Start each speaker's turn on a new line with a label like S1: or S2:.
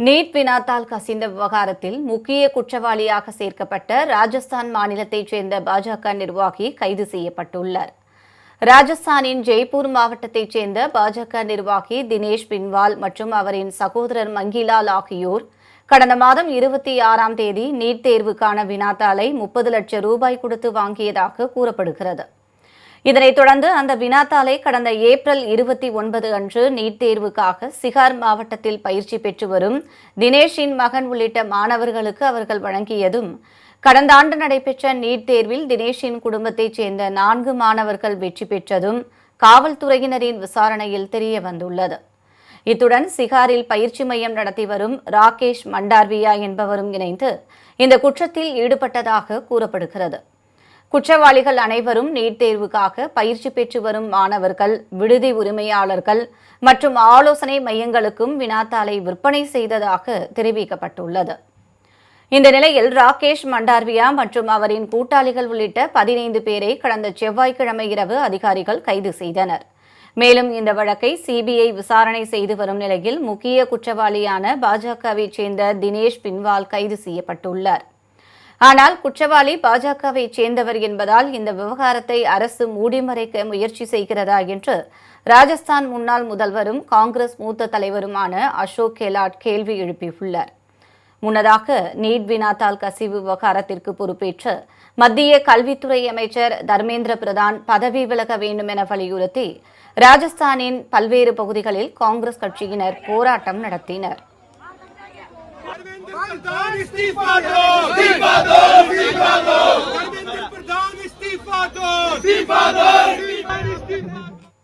S1: NEET வினாத்தால் கசிந்த விவகாரத்தில் முக்கிய குற்றவாளியாக சேர்க்கப்பட்ட ராஜஸ்தான் மாநிலத்தைச் சேர்ந்த பாஜக நிர்வாகி கைது செய்யப்பட்டுள்ளார். ராஜஸ்தானின் ஜெய்ப்பூர் மாவட்டத்தைச் சேர்ந்த பாஜக நிர்வாகி தினேஷ் பின்வால் மற்றும் அவரின் சகோதரர் மங்கிலால் ஆகியோர் கடந்த மாதம் 26ஆம் தேதி நீட் தேர்வுக்கான வினாத்தாளை 30 லட்சம் ரூபாய் கொடுத்து வாங்கியதாக கூறப்படுகிறது. இதனைத் தொடர்ந்து அந்த வினாத்தாளை கடந்த ஏப்ரல் 29 அன்று நீட் தேர்வுக்காக சிகார் மாவட்டத்தில் பயிற்சி பெற்று வரும் தினேஷின் மகன் உள்ளிட்ட மாணவர்களுக்கு அவர்கள் வழங்கியதும், கடந்த ஆண்டு நடைபெற்ற நீட் தேர்வில் தினேஷின் குடும்பத்தைச் சேர்ந்த 4 மாணவர்கள் வெற்றி பெற்றதும் காவல்துறையினரின் விசாரணையில் தெரியவந்துள்ளது. இத்துடன் சிகாரில் பயிற்சி மையம் நடத்தி வரும் ராகேஷ் மண்டார்வியா என்பவரும் இணைந்து இந்த குற்றத்தில் ஈடுபட்டதாக கூறப்படுகிறது. குற்றவாளிகள் அனைவரும் நீட் தேர்வுக்காக பயிற்சி பெற்று வரும் மாணவர்கள், விடுதி உரிமையாளர்கள் மற்றும் ஆலோசனை மையங்களுக்கும் வினாத்தாளை விற்பனை செய்ததாக தெரிவிக்கப்பட்டுள்ளது. இந்த நிலையில் ராகேஷ் மண்டார்வியா மற்றும் அவரின் கூட்டாளிகள் உள்ளிட்ட 15 பேரை கடந்த செவ்வாய்க்கிழமை இரவு அதிகாரிகள் கைது செய்தனர். மேலும் இந்த வழக்கை சிபிஐ விசாரணை செய்து வரும் நிலையில் முக்கிய குற்றவாளியான பாஜகவைச் சேர்ந்த தினேஷ் பின்வால் கைது செய்யப்பட்டுள்ளார். ஆனால் குற்றவாளி பாஜகவைச் சேர்ந்தவர் என்பதால் இந்த விவகாரத்தை அரசு மூடிமறைக்க முயற்சி செய்கிறதா என்று ராஜஸ்தான் முன்னாள் முதல்வரும் காங்கிரஸ் மூத்த தலைவருமான அசோக் கெலாட் கேள்வி எழுப்பியுள்ளார். முன்னதாக நீட் வினாத்தாள் கசிவு விவகாரத்திற்கு பொறுப்பேற்ற மத்திய கல்வித்துறை அமைச்சர் தர்மேந்திர பிரதான் பதவி விலக வேண்டும் என வலியுறுத்தி ராஜஸ்தானின் பல்வேறு பகுதிகளில் காங்கிரஸ் கட்சியினர் போராட்டம் நடத்தினர்.
S2: इस्तीफा दो, इस्तीफा दो, इस्तीफा दो, धर्मेंद्र प्रधान इस्तीफा दो, इस्तीफा दो, इस्तीफा दो।